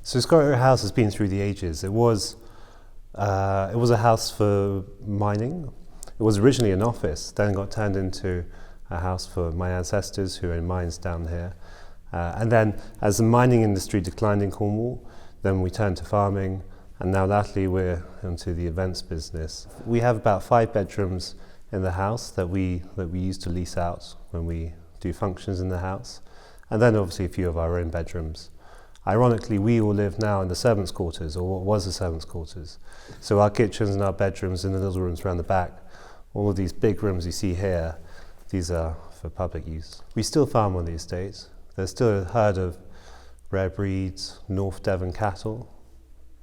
So Scorrier House has been through the ages. It was a house for mining. It was originally an office, then got turned into a house for my ancestors who owned mines down here. And then as the mining industry declined in Cornwall, then we turned to farming, and now latterly we're into the events business. We have about 5 bedrooms in the house that we use to lease out when we do functions in the house, and then obviously a few of our own bedrooms. Ironically, we all live now in the servants' quarters, or what was the servants' quarters. So our kitchens and our bedrooms and the little rooms around the back, all of these big rooms you see here, these are for public use. We still farm on the estate. There's still a herd of rare breeds, North Devon cattle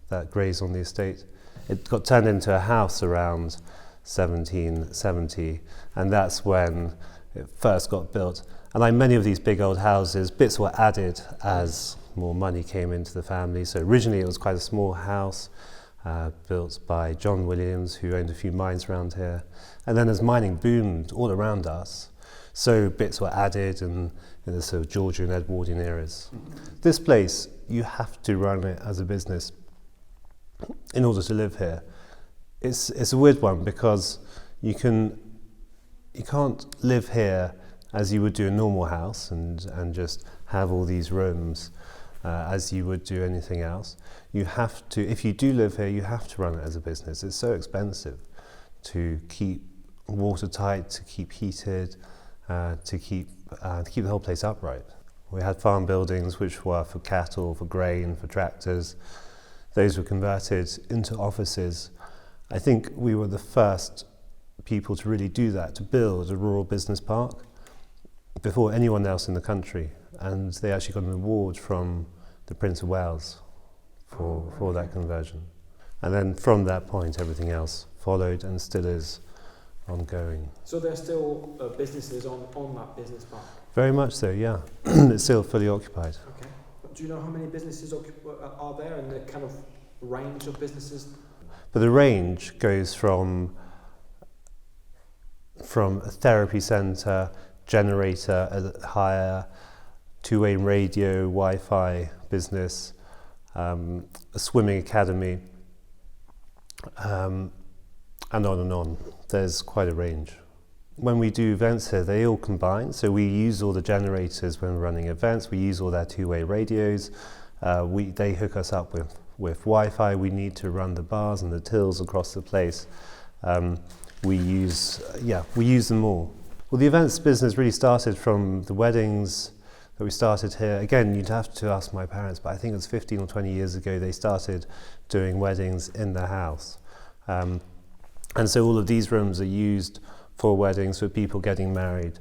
that graze on the estate. It got turned into a house around 1770, and that's when it first got built. And like many of these big old houses, bits were added as more money came into the family. So originally it was quite a small house built by Ollie Williams, who owned a few mines around here. And then as mining boomed all around us, so bits were added in the sort of Georgian and Edwardian eras. This place, you have to run it as a business in order to live here. It's a weird one because you can't live here as you would do a normal house and just have all these rooms as you would do anything else. You have to, if you do live here, you have to run it as a business. It's so expensive to keep watertight, to keep heated, to keep the whole place upright. We had farm buildings which were for cattle, for grain, for tractors. Those were converted into offices. I think we were the first people to really do that, to build a rural business park before anyone else in the country. And they actually got an award from the Prince of Wales for that conversion. And then from that point, everything else followed and still is ongoing. So there's still businesses on that business park? Very much so, yeah. It's still fully occupied. Okay. But do you know how many businesses are there and the kind of range of businesses? But the range goes from a therapy centre, generator hire, two-way radio, Wi-Fi business, a swimming academy, and on and on. There's quite a range. When we do events here, they all combine. So we use all the generators when we're running events. We use all their two-way radios. They hook us up with Wi-Fi. We need to run the bars and the tills across the place. We use them all. Well, the events business really started from the weddings that we started here. Again, you'd have to ask my parents, but I think it was 15 or 20 years ago they started doing weddings in the house. And so all of these rooms are used for weddings, for people getting married.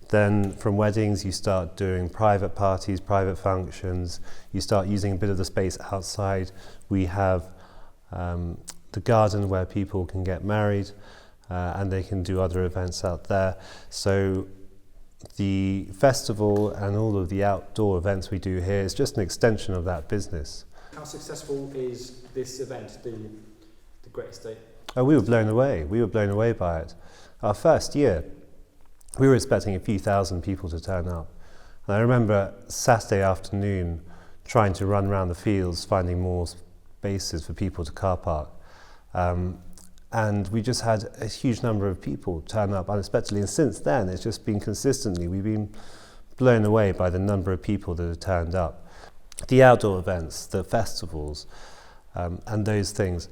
Then from weddings you start doing private parties, private functions. You start using a bit of the space outside. We have the garden where people can get married and they can do other events out there. So the festival and all of the outdoor events we do here is just an extension of that business. How successful is this event, the Great Estate? Oh, we were blown away. We were blown away by it. Our first year, we were expecting a few thousand people to turn up. And I remember Saturday afternoon trying to run around the fields, finding more spaces for people to car park. And we just had a huge number of people turn up unexpectedly. And since then, it's just been consistently, we've been blown away by the number of people that have turned up. The outdoor events, the festivals, and those things,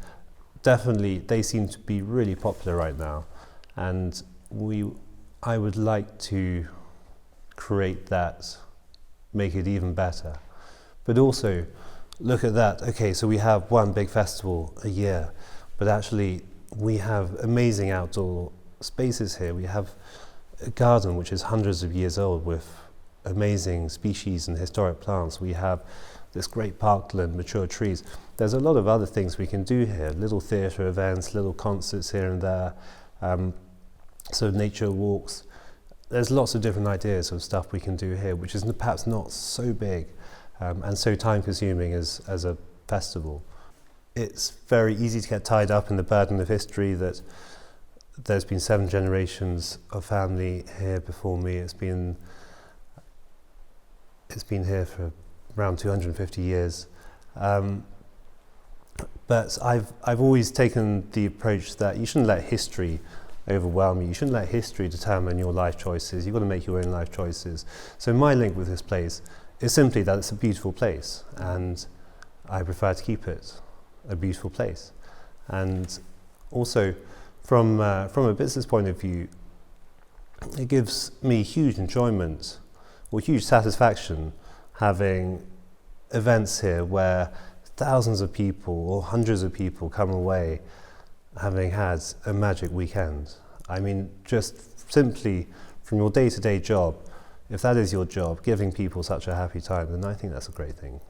definitely, they seem to be really popular right now. And I would like to create that, make it even better. But also, look at that. Okay, so we have one big festival a year, but actually we have amazing outdoor spaces here. We have a garden which is hundreds of years old with amazing species and historic plants. We have this great parkland, mature trees. There's a lot of other things we can do here, little theatre events, little concerts here and there, so nature walks. There's lots of different ideas of stuff we can do here, which is perhaps not so big and so time-consuming as a festival. It's very easy to get tied up in the burden of history that there's been 7 generations of family here before me. It's been here for around 250 years, But I've always taken the approach that you shouldn't let history overwhelm you. You shouldn't let history determine your life choices. You've got to make your own life choices. So my link with this place is simply that it's a beautiful place, and I prefer to keep it a beautiful place. And also, from a business point of view, it gives me huge enjoyment or huge satisfaction having events here where thousands of people or hundreds of people come away having had a magic weekend. I mean, just simply from your day-to-day job, if that is your job, giving people such a happy time, then I think that's a great thing.